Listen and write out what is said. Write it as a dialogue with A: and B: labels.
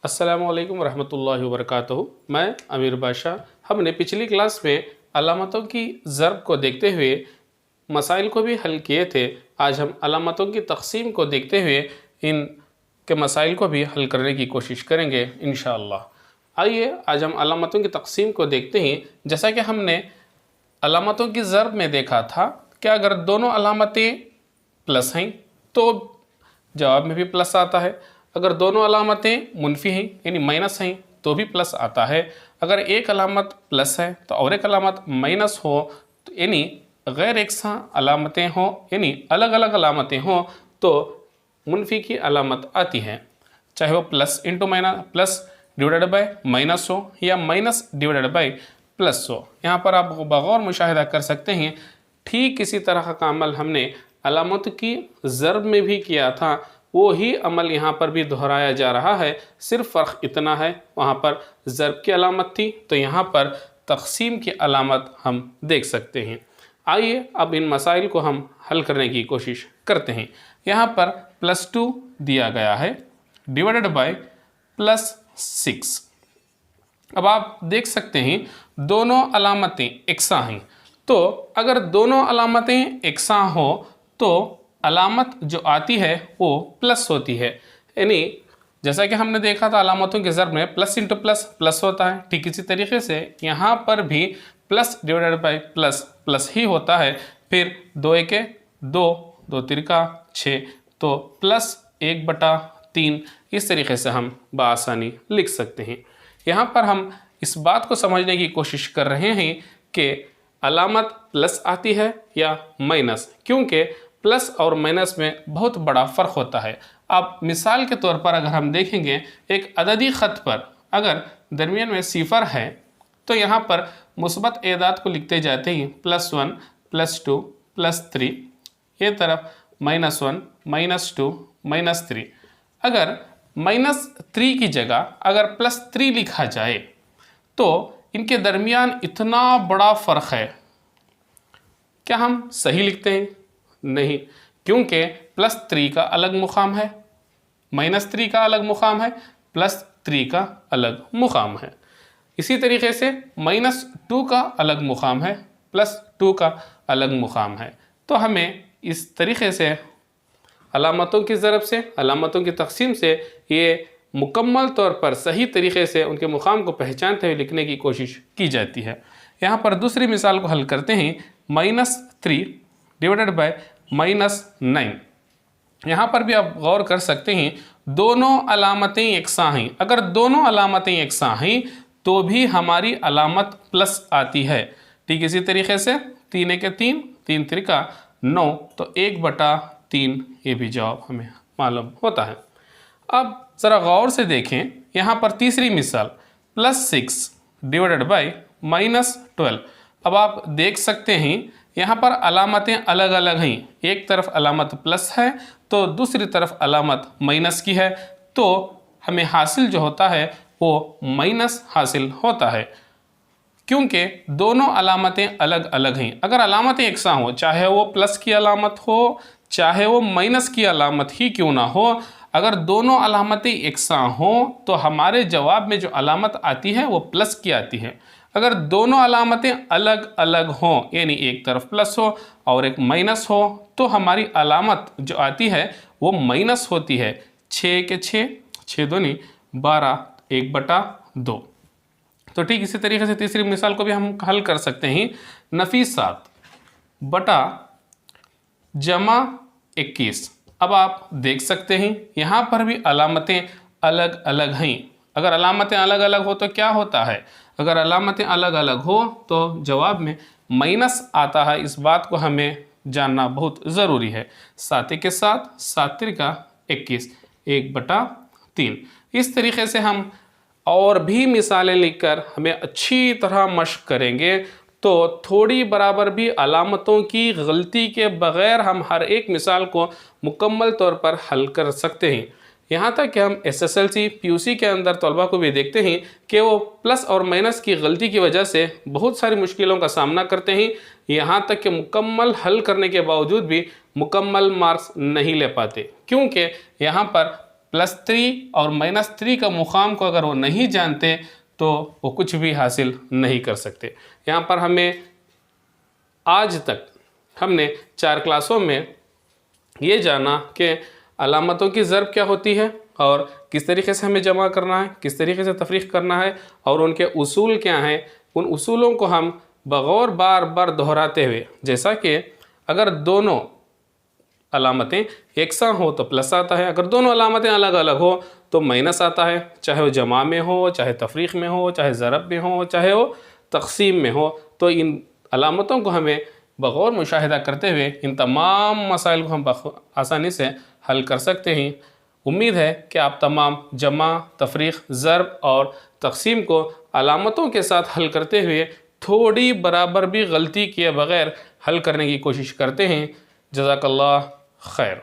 A: अस्सलामुअलैकुम रहमतुल्लाहि व बरकातहू। मैं अमीर बादशाह। हमने पिछली क्लास में अलामतों की ज़र्ब को देखते हुए मसाइल को भी हल किए थे। आज हम अलामतों की तक़सीम को देखते हुए इन के मसाइल को भी हल करने की कोशिश करेंगे इंशाअल्लाह। आइए आज हम अलामतों की तक़सीम को देखते हैं। जैसा कि हमने अलामतों की ज़र्ब में देखा था कि अगर दोनों अलामतें प्लस हैं तो जवाब में भी प्लस आता है। अगर दोनों अलामतें मुनफी हैं यानी माइनस हैं तो भी प्लस आता है। अगर एक अलामत प्लस है तो और एक अलामत माइनस हो तो यानी गैर एकसा अलामतें हों यानी अलग अलग अलामतें हों तो मुनफी की अलामत आती है, चाहे वो plus into minus plus divided bye minus हो या माइनस डिवाइडेड बाय प्लस हो। यहाँ पर आप बगौर मुशाहिदा कर सकते हैं। ठीक इसी तरह का अमल हमने अलामत की ज़र्ब में भी किया था, वो ही अमल यहाँ पर भी दोहराया जा रहा है। सिर्फ फ़र्क इतना है, वहाँ पर ज़र्ब की अलामत थी तो यहाँ पर तक़सीम की अलामत हम देख सकते हैं। आइए अब इन मसाइल को हम हल करने की कोशिश करते हैं। यहाँ पर +2 दिया गया है डिवाइडेड बाय +6। अब आप देख सकते हैं दोनों अलामतें एकसा हैं, तो अगर दोनों अलामतें एकसा हो तो अलामत जो आती है वो प्लस होती है। यानी जैसा कि हमने देखा था अलामतों के ज़र्ब में प्लस इंटू प्लस प्लस होता है, ठीक इसी तरीके से यहाँ पर भी plus divided by plus plus ही होता है। फिर 2 एके 2, 2 तिरका 6, तो +1/3 इस तरीके से हम बआसानी लिख सकते हैं। यहाँ पर हम इस बात को समझने की कोशिश कर रहे हैं कि अलामत प्लस आती है या माइनस, क्योंकि प्लस और माइनस में बहुत बड़ा फ़र्क होता है। अब मिसाल के तौर पर अगर हम देखेंगे एक अददी ख़त पर अगर दरमियान में सिफ़र है तो यहाँ पर मुस्बत एदाद को लिखते जाते हैं +1 +2 +3, ये तरफ -1 -2 -3। अगर -3 की जगह अगर +3 लिखा जाए तो इनके दरमियान इतना बड़ा फ़र्क है, क्या हम सही लिखते हैं? नहीं, क्योंकि +3 का अलग मुकाम है, -3 का अलग मुकाम है, +3 का अलग मुकाम है। इसी तरीके से -2 का अलग मुकाम है, +2 का अलग मुकाम है। तो हमें इस तरीके से अलामतों की ज़रब से अलामतों की तक़सीम से ये मुकम्मल तौर पर सही तरीके से उनके मुकाम को पहचानते हुए लिखने की कोशिश की जाती है। यहाँ पर दूसरी मिसाल को हल करते हैं। -3 डिवाइडेड बाय -9। यहाँ पर भी आप गौर कर सकते हैं दोनों अलामतें एकसा हैं। अगर दोनों अलामतें एकसा हैं तो भी हमारी अलामत प्लस आती है। ठीक इसी तरीके से 3 एके 3, 3 तिरका 9, तो 1/3 ये भी जवाब हमें मालूम होता है। अब ज़रा गौर से देखें, यहाँ पर तीसरी मिसाल +6 डिवाइडेड बाय -12। अब आप देख सकते हैं यहाँ पर अलामतें अलग अलग हैं। एक तरफ अलामत प्लस है तो दूसरी तरफ अलामत माइनस की है, तो हमें हासिल जो होता है वो माइनस हासिल होता है, क्योंकि दोनों अलामतें अलग अलग हैं। अगर अलामतें एकसा हो, चाहे वो प्लस की अलामत हो चाहे वो माइनस की अलामत ही क्यों ना हो, अगर दोनों अलामतें एकसा हों तो हमारे जवाब में जो अलामत आती है वो प्लस की आती है। अगर दोनों अलामतें अलग अलग हों यानी एक तरफ प्लस हो और एक माइनस हो तो हमारी अलामत जो आती है वो माइनस होती है। 6 के 6, 6 दूनी 12, 1/2। तो ठीक इसी तरीके से तीसरी मिसाल को भी हम हल कर सकते हैं। नफीसात बटा जमा 21। अब आप देख सकते हैं यहाँ पर भी अलामतें अलग अलग हैं। अगर अलामतें अलग अलग हो तो क्या होता है? अगर अलामतें अलग अलग हो तो जवाब में माइनस आता है। इस बात को हमें जानना बहुत ज़रूरी है। 7 के 7, 7 तिरका 21, 1/3। इस तरीके से हम और भी मिसालें लिखकर हमें अच्छी तरह मशक करेंगे तो थोड़ी बराबर भी अलामतों की गलती के बग़ैर हम हर एक मिसाल को मुकम्मल तौर पर हल कर सकते हैं। यहाँ तक कि हम SSLC PUC के अंदर तलबा को भी देखते हैं कि वो प्लस और माइनस की गलती की वजह से बहुत सारी मुश्किलों का सामना करते हैं, यहाँ तक कि मुकम्मल हल करने के बावजूद भी मुकम्मल मार्क्स नहीं ले पाते, क्योंकि यहाँ पर +3 और -3 का मुकाम को अगर वो नहीं जानते तो वो कुछ भी हासिल नहीं कर सकते। यहाँ पर हमें आज तक हमने 4 क्लासों में ये जाना कि अलामतों की ज़र्ब क्या होती है और किस तरीके से हमें जमा करना है, किस तरीके से तफरीक करना है और उनके उसूल क्या हैं। उन उसूलों को हम बगौर बार बार दोहराते हुए, जैसा कि अगर दोनों अलामतें एकसा हो तो प्लस आता है, अगर दोनों अलामतें अलग अलग हो तो माइनस आता है, चाहे वो जमा में हो, चाहे तफरीक में हो, चाहे ज़रब में हो, चाहे वो तक़सीम में हो। तो इन अलामतों को हमें बगौर मुशाहिदा करते हुए इन तमाम मसाइल को हम आसानी से हल कर सकते हैं। उम्मीद है कि आप तमाम जमा, तफरीक, ज़रब और तक़सीम को अलामतों के साथ हल करते हुए थोड़ी बराबर भी गलती किए बगैर हल करने की कोशिश करते हैं। जज़ाकल्लाह खैर।